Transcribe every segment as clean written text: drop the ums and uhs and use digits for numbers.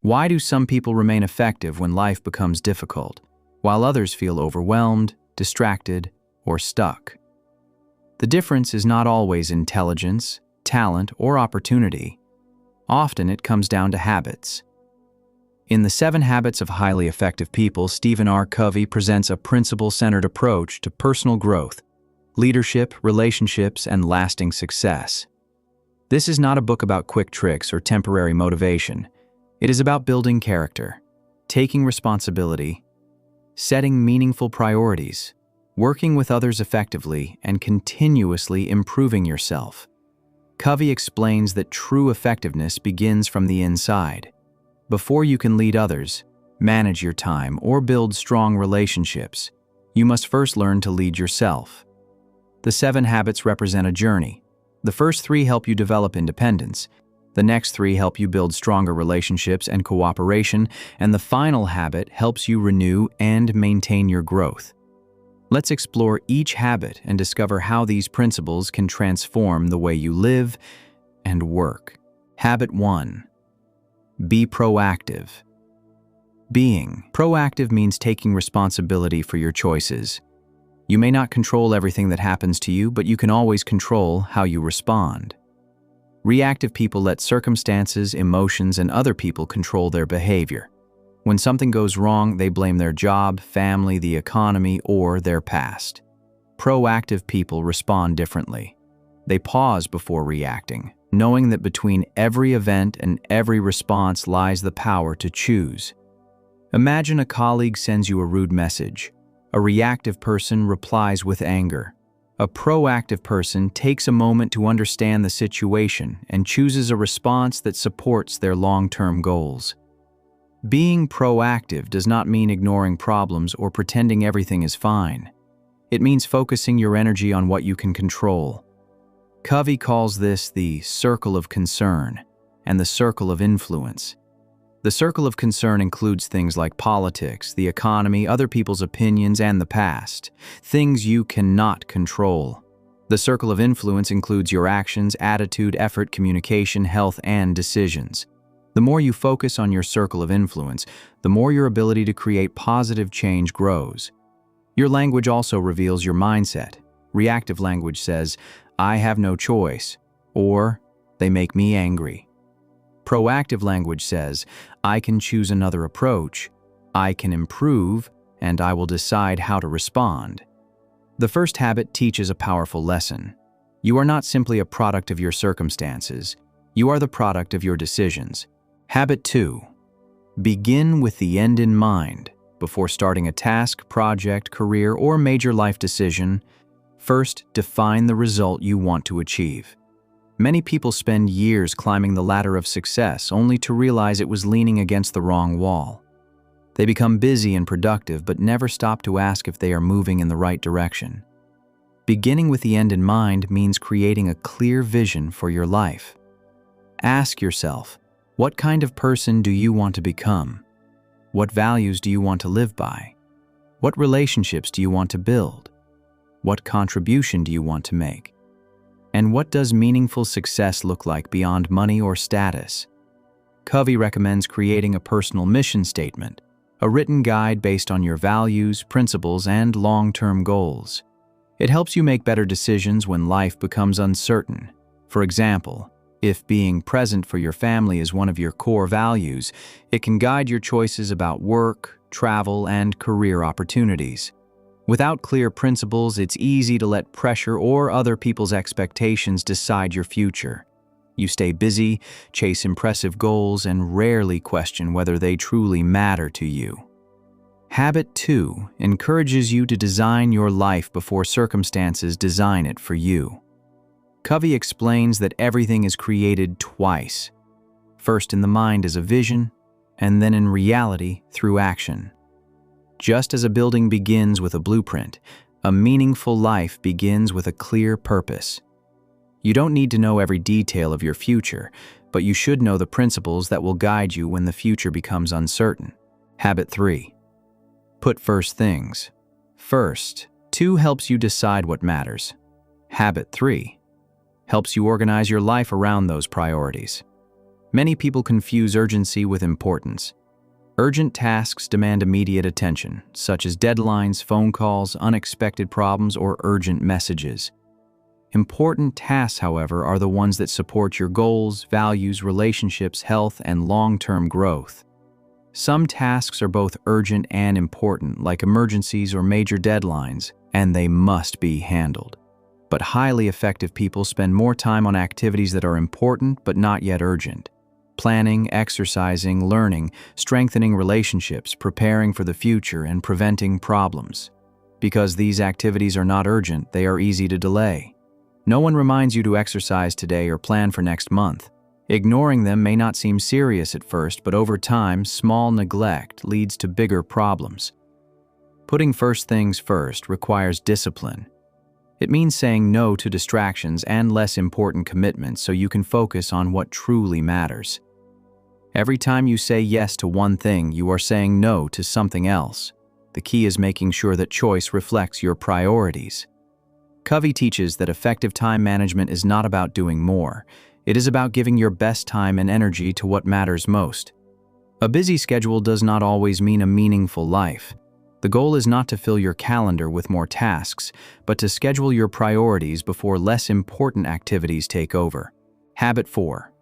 Why do some people remain effective when life becomes difficult, while others feel overwhelmed, distracted, or stuck? The difference is not always intelligence, talent, or opportunity. Often it comes down to habits. In The 7 Habits of Highly Effective People, Stephen R. Covey presents a principle-centered approach to personal growth, leadership, relationships, and lasting success. This is not a book about quick tricks or temporary motivation. It is about building character, taking responsibility, setting meaningful priorities, working with others effectively, and continuously improving yourself. Covey explains that true effectiveness begins from the inside. Before you can lead others, manage your time, or build strong relationships, you must first learn to lead yourself. The 7 habits represent a journey. The first 3 help you develop independence. The next 3 help you build stronger relationships and cooperation, and the final habit helps you renew and maintain your growth. Let's explore each habit and discover how these principles can transform the way you live and work. Habit 1. Be proactive. Being proactive means taking responsibility for your choices. You may not control everything that happens to you, but you can always control how you respond. Reactive people let circumstances, emotions, and other people control their behavior. When something goes wrong, they blame their job, family, the economy, or their past. Proactive people respond differently. They pause before reacting, knowing that between every event and every response lies the power to choose. Imagine a colleague sends you a rude message. A reactive person replies with anger. A proactive person takes a moment to understand the situation and chooses a response that supports their long-term goals. Being proactive does not mean ignoring problems or pretending everything is fine. It means focusing your energy on what you can control. Covey calls this the circle of concern and the circle of influence. The circle of concern includes things like politics, the economy, other people's opinions, and the past, things you cannot control. The circle of influence includes your actions, attitude, effort, communication, health, and decisions. The more you focus on your circle of influence, the more your ability to create positive change grows. Your language also reveals your mindset. Reactive language says, "I have no choice," or "they make me angry." Proactive language says, "I can choose another approach, I can improve, and I will decide how to respond." The first habit teaches a powerful lesson. You are not simply a product of your circumstances. You are the product of your decisions. Habit 2. Begin with the end in mind. Before starting a task, project, career, or major life decision, first define the result you want to achieve. Many people spend years climbing the ladder of success only to realize it was leaning against the wrong wall. They become busy and productive but never stop to ask if they are moving in the right direction. Beginning with the end in mind means creating a clear vision for your life. Ask yourself, what kind of person do you want to become? What values do you want to live by? What relationships do you want to build? What contribution do you want to make? And what does meaningful success look like beyond money or status? Covey recommends creating a personal mission statement, a written guide based on your values, principles, and long-term goals. It helps you make better decisions when life becomes uncertain. For example, if being present for your family is one of your core values, it can guide your choices about work, travel, and career opportunities. Without clear principles, it's easy to let pressure or other people's expectations decide your future. You stay busy, chase impressive goals, and rarely question whether they truly matter to you. Habit 2 encourages you to design your life before circumstances design it for you. Covey explains that everything is created twice. First in the mind as a vision, and then in reality through action. Just as a building begins with a blueprint, a meaningful life begins with a clear purpose. You don't need to know every detail of your future, but you should know the principles that will guide you when the future becomes uncertain. Habit 3. Put first things. First, 2 helps you decide what matters. Habit 3 helps you organize your life around those priorities. Many people confuse urgency with importance. Urgent tasks demand immediate attention, such as deadlines, phone calls, unexpected problems, or urgent messages. Important tasks, however, are the ones that support your goals, values, relationships, health, and long-term growth. Some tasks are both urgent and important, like emergencies or major deadlines, and they must be handled. But highly effective people spend more time on activities that are important but not yet urgent. Planning, exercising, learning, strengthening relationships, preparing for the future, and preventing problems. Because these activities are not urgent, they are easy to delay. No one reminds you to exercise today or plan for next month. Ignoring them may not seem serious at first, but over time, small neglect leads to bigger problems. Putting first things first requires discipline. It means saying no to distractions and less important commitments so you can focus on what truly matters. Every time you say yes to one thing, you are saying no to something else. The key is making sure that choice reflects your priorities. Covey teaches that effective time management is not about doing more. It is about giving your best time and energy to what matters most. A busy schedule does not always mean a meaningful life. The goal is not to fill your calendar with more tasks, but to schedule your priorities before less important activities take over. Habit 4.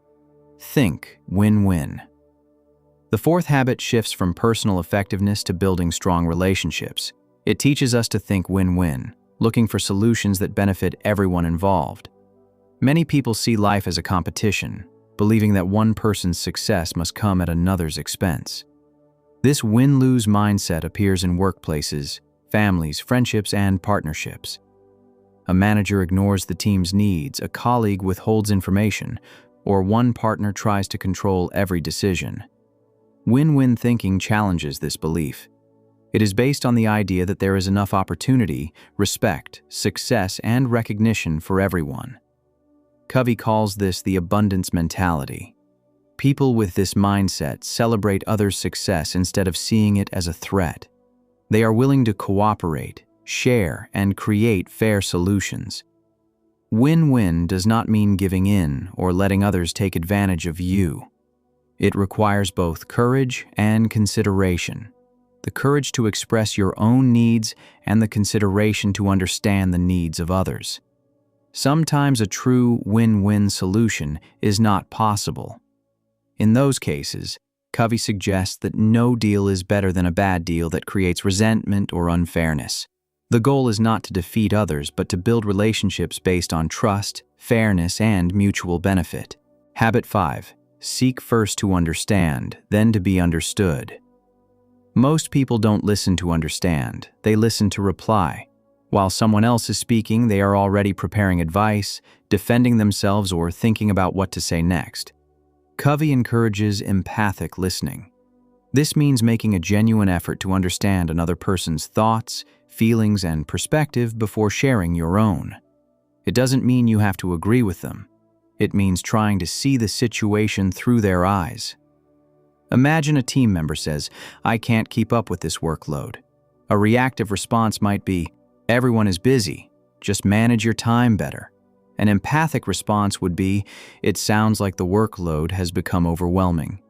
Think win-win. The fourth habit shifts from personal effectiveness to building strong relationships. It teaches us to think win-win, looking for solutions that benefit everyone involved. Many people see life as a competition, believing that one person's success must come at another's expense. This win-lose mindset appears in workplaces, families, friendships, and partnerships. A manager ignores the team's needs, a colleague withholds information, or one partner tries to control every decision. Win-win thinking challenges this belief. It is based on the idea that there is enough opportunity, respect, success, and recognition for everyone. Covey calls this the abundance mentality. People with this mindset celebrate others' success instead of seeing it as a threat. They are willing to cooperate, share, and create fair solutions. Win-win does not mean giving in or letting others take advantage of you. It requires both courage and consideration. The courage to express your own needs and the consideration to understand the needs of others. Sometimes a true win-win solution is not possible. In those cases, Covey suggests that no deal is better than a bad deal that creates resentment or unfairness. The goal is not to defeat others, but to build relationships based on trust, fairness, and mutual benefit. Habit 5. Seek first to understand, then to be understood. Most people don't listen to understand, they listen to reply. While someone else is speaking, they are already preparing advice, defending themselves, or thinking about what to say next. Covey encourages empathic listening. This means making a genuine effort to understand another person's thoughts, feelings, and perspective before sharing your own. It doesn't mean you have to agree with them. It means trying to see the situation through their eyes. Imagine a team member says, "I can't keep up with this workload." A reactive response might be, "Everyone is busy. Just manage your time better." An empathic response would be, "It sounds like the workload has become overwhelming.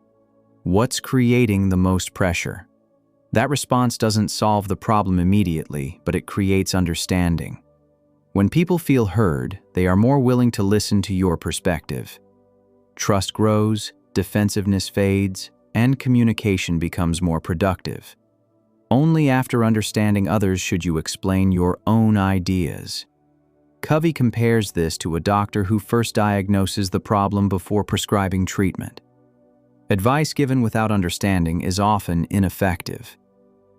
What's creating the most pressure?" That response doesn't solve the problem immediately, but it creates understanding. When people feel heard, they are more willing to listen to your perspective. Trust grows, defensiveness fades, and communication becomes more productive. Only after understanding others should you explain your own ideas. Covey compares this to a doctor who first diagnoses the problem before prescribing treatment. Advice given without understanding is often ineffective.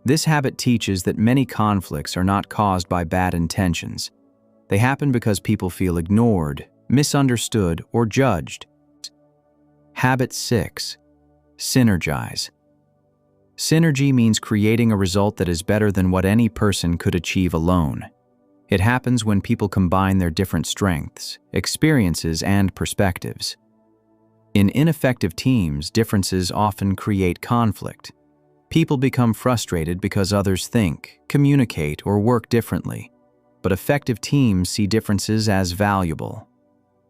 This habit teaches that many conflicts are not caused by bad intentions. They happen because people feel ignored, misunderstood, or judged. Habit 6. Synergize. Synergy means creating a result that is better than what any person could achieve alone. It happens when people combine their different strengths, experiences, and perspectives. In ineffective teams, differences often create conflict. People become frustrated because others think, communicate, or work differently. But effective teams see differences as valuable.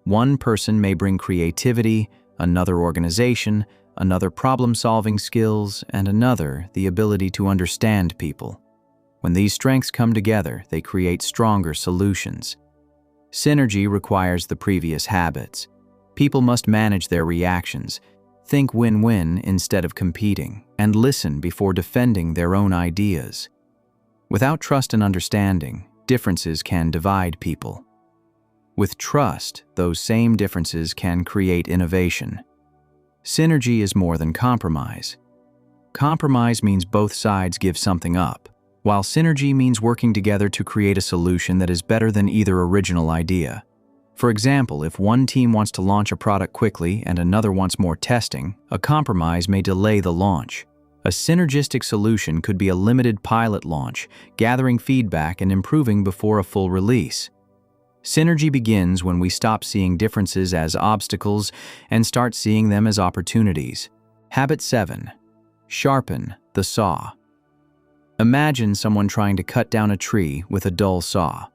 One person may bring creativity, another organization, another problem-solving skills, and another the ability to understand people. When these strengths come together, they create stronger solutions. Synergy requires the previous habits. People must manage their reactions, think win-win instead of competing, and listen before defending their own ideas. Without trust and understanding, differences can divide people. With trust, those same differences can create innovation. Synergy is more than compromise. Compromise means both sides give something up, while synergy means working together to create a solution that is better than either original idea. For example, if one team wants to launch a product quickly and another wants more testing, a compromise may delay the launch. A synergistic solution could be a limited pilot launch, gathering feedback and improving before a full release. Synergy begins when we stop seeing differences as obstacles and start seeing them as opportunities. Habit 7. Sharpen the saw. Imagine someone trying to cut down a tree with a dull saw.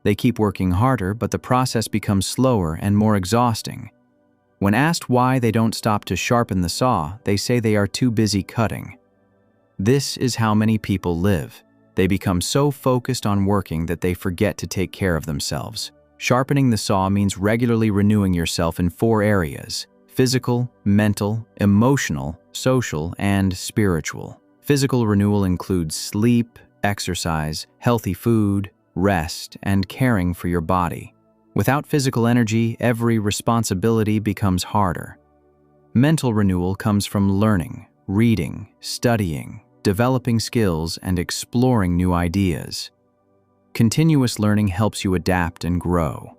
They keep working harder, but the process becomes slower and more exhausting. When asked why they don't stop to sharpen the saw, they say they are too busy cutting. This is how many people live. They become so focused on working that they forget to take care of themselves. Sharpening the saw means regularly renewing yourself in 4 areas: physical, mental, emotional, social, and spiritual. Physical renewal includes sleep, exercise, healthy food, rest, and caring for your body. Without physical energy, every responsibility becomes harder. Mental renewal comes from learning, reading, studying, developing skills, and exploring new ideas. Continuous learning helps you adapt and grow.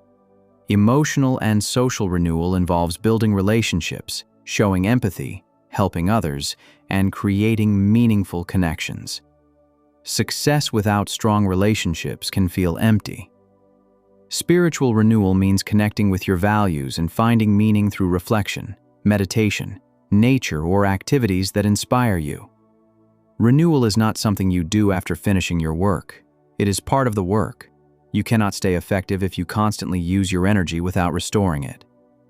Emotional and social renewal involves building relationships, showing empathy, helping others, and creating meaningful connections. Success without strong relationships can feel empty. Spiritual renewal means connecting with your values and finding meaning through reflection, meditation, nature, or activities that inspire you. Renewal is not something you do after finishing your work. It is part of the work. You cannot stay effective if you constantly use your energy without restoring it.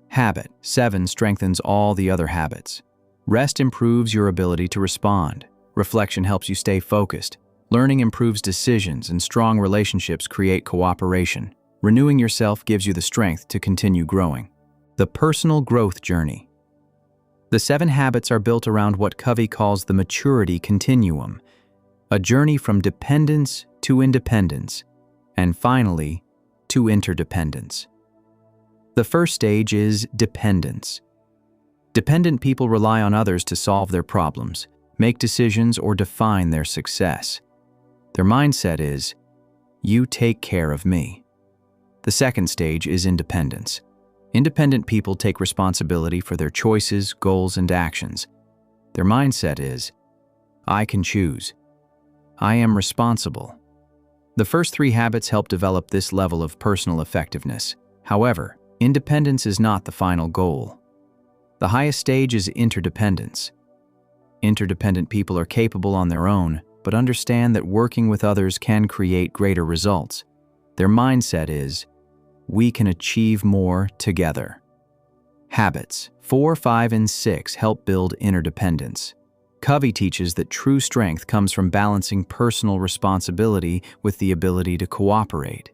Habit 7 strengthens all the other habits. Rest improves your ability to respond. Reflection helps you stay focused. Learning improves decisions, and strong relationships create cooperation. Renewing yourself gives you the strength to continue growing. The personal growth journey. The 7 habits are built around what Covey calls the maturity continuum, a journey from dependence to independence, and finally, to interdependence. The first stage is dependence. Dependent people rely on others to solve their problems, make decisions, or define their success. Their mindset is, "You take care of me." The second stage is independence. Independent people take responsibility for their choices, goals, and actions. Their mindset is, "I can choose. I am responsible." The first 3 habits help develop this level of personal effectiveness. However, independence is not the final goal. The highest stage is interdependence. Interdependent people are capable on their own, but understand that working with others can create greater results. Their mindset is, "We can achieve more together." Habits 4, 5, and 6 help build interdependence. Covey teaches that true strength comes from balancing personal responsibility with the ability to cooperate.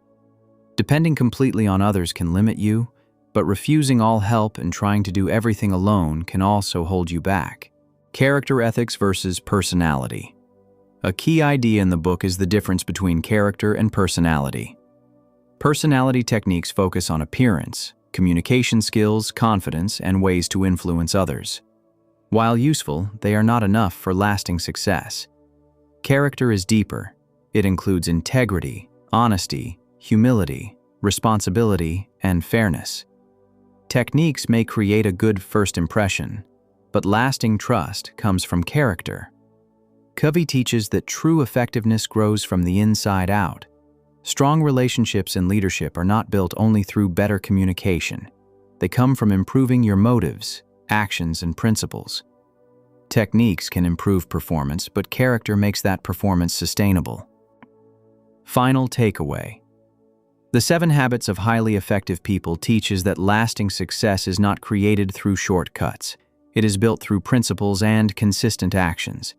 Depending completely on others can limit you, but refusing all help and trying to do everything alone can also hold you back. Character ethics versus personality. A key idea in the book is the difference between character and personality. Personality techniques focus on appearance, communication skills, confidence, and ways to influence others. While useful, they are not enough for lasting success. Character is deeper. It includes integrity, honesty, humility, responsibility, and fairness. Techniques may create a good first impression, but lasting trust comes from character. Covey teaches that true effectiveness grows from the inside out. Strong relationships in leadership are not built only through better communication. They come from improving your motives, actions, and principles. Techniques can improve performance, but character makes that performance sustainable. Final takeaway. The 7 Habits of Highly Effective People teaches that lasting success is not created through shortcuts. It is built through principles and consistent actions.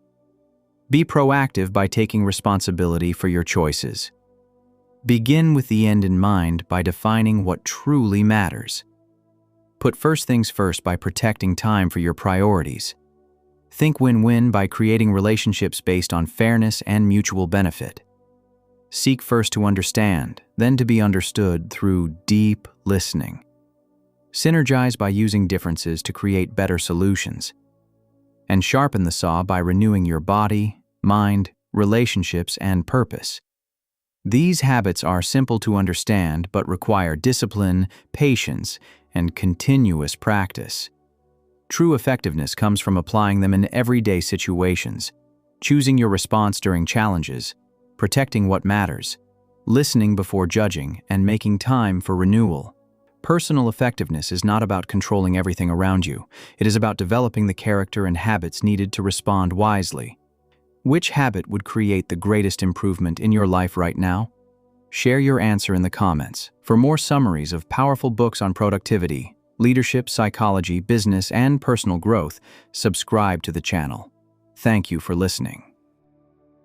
Be proactive by taking responsibility for your choices. Begin with the end in mind by defining what truly matters. Put first things first by protecting time for your priorities. Think win-win by creating relationships based on fairness and mutual benefit. Seek first to understand, then to be understood through deep listening. Synergize by using differences to create better solutions. And sharpen the saw by renewing your body, mind, relationships, and purpose. These habits are simple to understand but require discipline, patience, and continuous practice. True effectiveness comes from applying them in everyday situations, choosing your response during challenges, protecting what matters, listening before judging, and making time for renewal. Personal effectiveness is not about controlling everything around you. It is about developing the character and habits needed to respond wisely. Which habit would create the greatest improvement in your life right now? Share your answer in the comments. For more summaries of powerful books on productivity, leadership, psychology, business, and personal growth, subscribe to the channel. Thank you for listening.